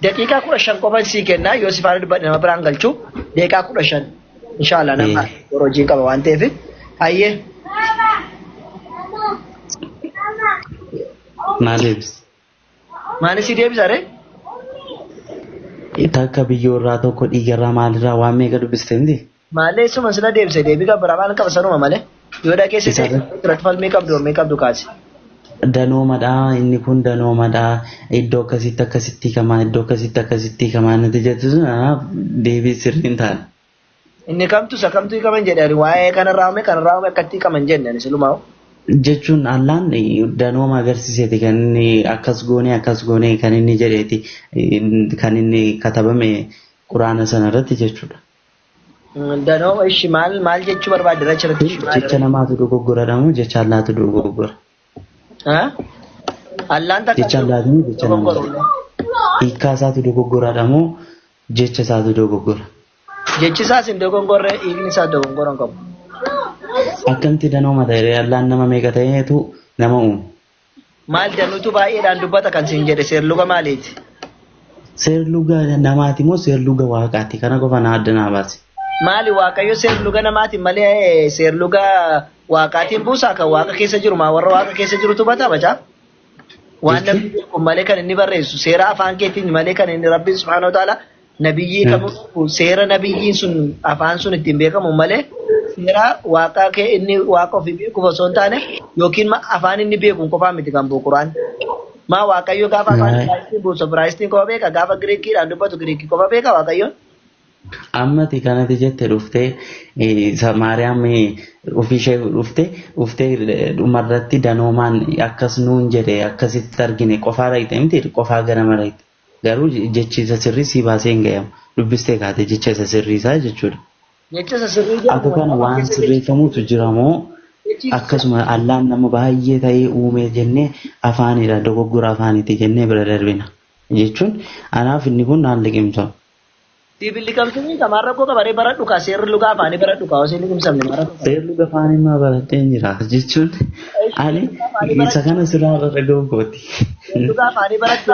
daqiiqaa 15 qofan sii kenna yoo si faana dubbadhe nama biraan galchuu daqiiqaa 15 inshallah nama hojii qaba waan ta'eef hayyee maali si deebisa re takka biyyoorraa tokko dhiigarraa maalirraa waan meeqa dubbiste miti maalee suma sila deebise deebiga birabaan qaba sanuma malee yoo dhageesse irratti falmii qabdu kaase danoomadha inni kun danoomadha iddoo akkasitti kamaa nati jettu deebii sirriin taane inni kamtu qaban jedhani waa'ee kanarraa akkatti qaban jenne silumaa jechuun allaan danooma agarsiiseeti kan inni akkas goone kan inni jedheeti kan inni katabame quraana sana irratti jechuudha. Danooma ishi maal jechuu barbaadde irratti jecha namaatu dogoggoradhamu jecha allaatu dogoggora. Allaan takka jecha allaatu jecha namaatu hiikkaa isaatu dogoggoradhamu jecha isaatu dogoggora. Jechi isaas hin dogoggorre hiikni isaa dogoggoran qabu. Akkamti danooma ta'e allaan nama meeqa ta'eetu nama uumu. Maal danuutu baay'eedhaan dubbata kan siin jedhe seerluga maaliiti? Seerluga namaati moo seerluga waaqaati kana qofa na adda naa baase. Maali waaqayyo seerluga namaatiin malee seerluga waaqaatiin buusaa kan waaqa keessa jiru maa warra waaqa keessa jirutu bataa waan namni kun malee kan inni barreessu seera afaan keetiin malee kan inni rabbiin subhaanahu wa ta'ala nabiyyii kamuu seera nabiyyiin sun afaan sun ittiin beekamu malee seera waaqa kee inni waaqa ofii beekuuf osoo hin taane yookiin afaan inni beekuun qofaa miti kan bu'uuraan maa waaqayyo gaafa afaan Ibraayistiin buusu Ibraayistiin qofa beeka gaafa Giriikiidhaan dubbatu Giriikii qofa beeka waaqayyoon. Ammati kanatti jette dhuftee Maariyaam ofiishee dhuftee dhumarratti danoomaan akkas nuun jedhe akkasitti argine qofaa dhaqxe miti qofaa gara maraatti garuu jechiisa sirrii si baasee hin gayamu dubbistee kaate jechiisa sirriisaa jechuudha. Jechiisa sirrii akka kana waan sirreeffamutu jira moo akkasuma allaan nama baay'ee ta'ee uumee jennee afaanidha dogoggora afaaniiti jennee bira darbina jechuun anaaf inni kun naan liqimsamu. Sibilli kamtuni kamarra koo kabaree baradhu ka seerri luga afaanii baradhu ka osoo inni kumsamne maradhu. Seerri luga afaanii maa baradhee jira jechuun ani isa kana sirraa irra gogooti. Luga afaanii baradhu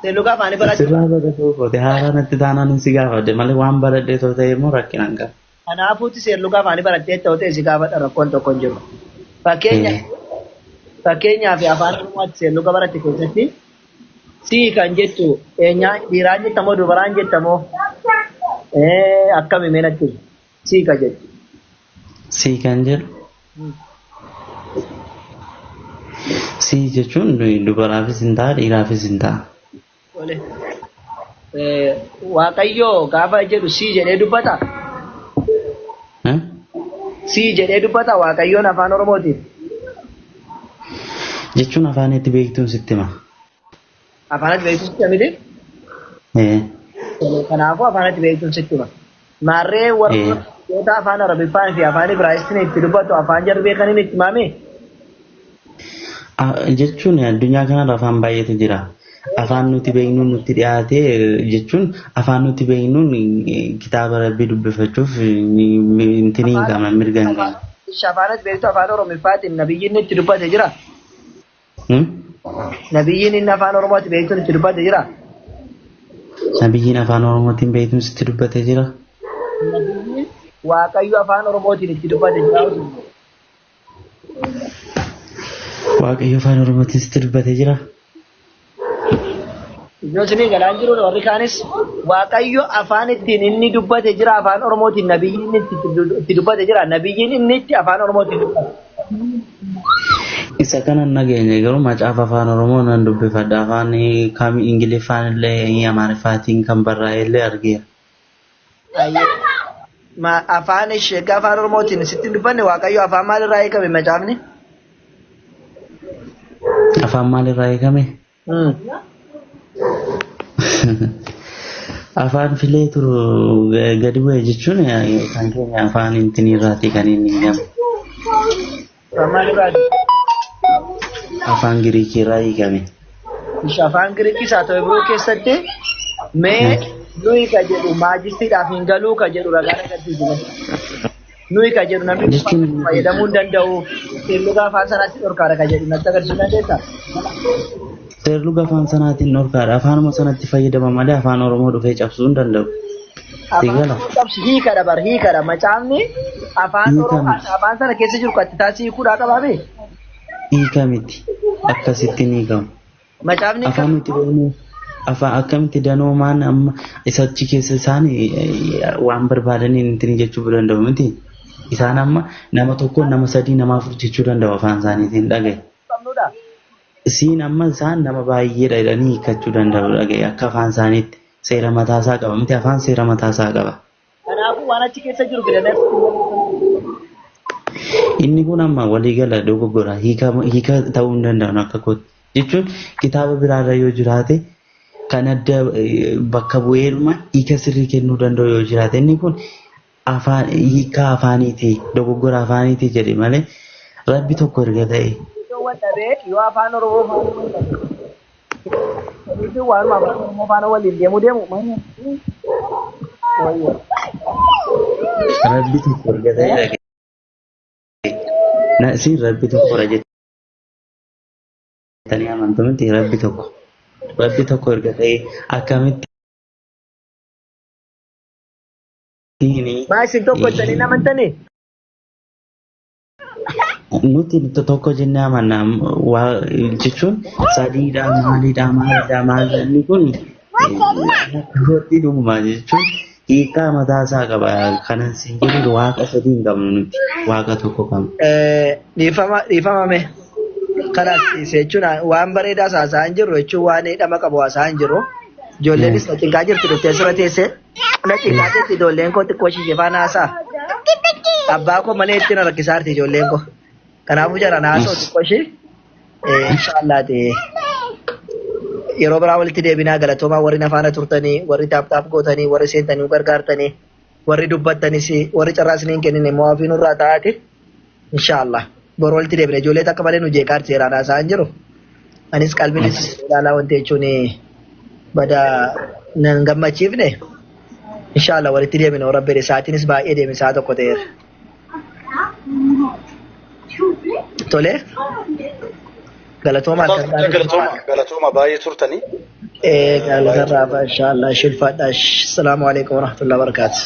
seerri luga afaanii baradhu. Sirraa irra gogooti haala natti taanaan si gaafadhe malee waan baradhee too ta'e immoo rakkina hin qabu. Kanaafuuti seerri luga afaanii baradhee ta'u ta'e si gaafadha rakkoon tokko hin jiru. Fakkeenyaaf afaan Oromooti seerri luga baradhe keessatti. Si kan jettu dhiiraan jettamoo dubaraan jettamoo akkami meenatti si kan jettu. Si kan jedhu. Si jechuun dubaraafis hin ta'a dhiiraafis hin ta'a. Waaqayyoo gaafa jedhu si jedhee dubbata. Si jedhee dubbata waaqayyoon afaan Oromootiin. Jechuun afaan itti beektuun sitti hima. Afaanatti beektuun sitti miti? Kanaafuu afaanatti beektuun sitti hima. Maarree warra afaan Arabiffaan fi afaan Ibraayistiin itti dubbatu afaan jarri beekaniin itti himame? Jechuun addunyaa kanarra afaan baay'eetu jira. Afaan nuti beeknuun nutti dhiyaatee jechuun afaan nuti beeknuun kitaaba Rabbii dubbifachuuf intini hin qabna mirga hin qabna. Afaanatti beektu afaan Oromiffaatiin nabiyyiin itti dubbate jira? Nabiyyiin inni afaan Oromootti beektuun itti dubbate jira? Nabiyyiin afaan Oromootiin beektuun itti dubbate jira? Nabiyyiin Waaqayyo afaan Oromootiin itti dubbate jira? Waaqayyo afaan Oromootiin itti dubbate jira? Iddoo isinii galaan jiru warri kaanis Waaqayyo afaan ittiin inni dubbate jira afaan Oromootiin nabiyyiin itti dubbate jira nabiyyiin inni itti afaan Oromootiin dubbate. Isa kanan nageenye garuu macaafa afaan Oromoo nan dubbifadha afaan kam Ingiliffaan illee Amaariffaatiin kan barraa'e illee argeera. Afaan ishee afaan Oromootiin sitti dubbanne Waaqayyo afaan maalirraa eegame macaafni? Afaan maalirraa eegame? Afaan filee turu gadi bu'e jechuun kan keenya afaan intiniirraati kan inni eegamu. Afaan Giriikirraa eegame. Afaan Giriikis haa ta'u Ibroo keessatti mee nuyi ka jedhu maajistiidhaaf hin galuu ka jedhu ragaan agarsiisu. Nuyi ka jedhu namni fayyadamuu hin danda'u seerluga afaan sanaatti dhorkaadha ka jedhu natti agarsiisuu dandeessaa? seerluga afaan sanaatiin dhorkaadha. Afaanuma sanatti fayyadama malee afaan Oromoo dhufee cabsuu hin danda'u. Tigala. Hiikadha bar hiikadha macaafni afaan Oromoo afaan sana keessa jiru kan taasii hiikuudhaa qabaame. Hiika miti akkasitti ni hiikamu. Macaafni afaan nuti beeknu afaan akkamitti danoomaan amma isachi keessa isaan waan barbaadaniin ittiin jechuu danda'u miti. Isaan amma nama tokko nama sadii nama afur jechuu danda'u afaan isaaniitiin dhagaye. Siin amma isaan nama baay'eedha jedhanii hiikkachuu danda'u dhagaye akka afaan isaaniitti seera mataasaa qaba miti afaan seera mataasaa qaba. Kanaafuu waan achi keessa jiru bilalee. Inni kun amma waliigala dogoggora hiika ta'uu hin danda'u akka kootti. Jechuun kitaaba biraarra yoo jiraate kan adda bakka bu'eedhuma hiika sirrii kennuu danda'u yoo jiraate inni kun afaan hiika afaaniiti dogoggora afaaniiti jedhe malee rabbi tokko erga ta'e. Yoo afaan Oromoo waan afaan waliin deemu rabbi tokko erga ta'e na si rabbi tokko jettanii amantu miti rabbi tokko erga ta'e akkamitti Maasin tokko jettanii namantanii? Nuti tokko jennee amanna jechuun sadiidha maalidha inni kun gooti dhuguma jechuun hiikaa mataa isaa qaba kanan siin jedhu waaqa sadii hin qabnu nuti waaqa tokko qabna. Dhiifamame kanaas jechuun waan bareedaa haasaa hin jiru jechuun waan hidhama qabu haasaa hin jiru. Ijoolleen na cinqaa jirti dhuftee sirra teessee na cinqaa jirti ijoolleen koo xiqqoo ishee faana haasaa. Abbaa koo malee ittiin rakkisaa jirti ijoolleen koo. Kanaafuu jara naasoo xiqqoo ishee inshaallah yeroo biraa walitti deebinaa galatoomaa warri nafaana turtanii warri taaptaap gootanii warri seentanii gargaartanii warri dubbattanis warri carraasniin kennin immoo hafiin irraa taa'ati inshaallah bor walitti deebina ijoollee takka malee nu jeeqaar seeraan haasaa hin jiru. Anis qalbiin ilaalaa wanti jechuun bada nan gammachiifne inshaallah walitti deebina rabbi saatiinis baay'ee deeme saa tokko ta'eera. Tole galatooma baay'ee turtanii galatooma inshallah shilfaadha. Assalamu alaikum warahmatullahi wabarakatuh.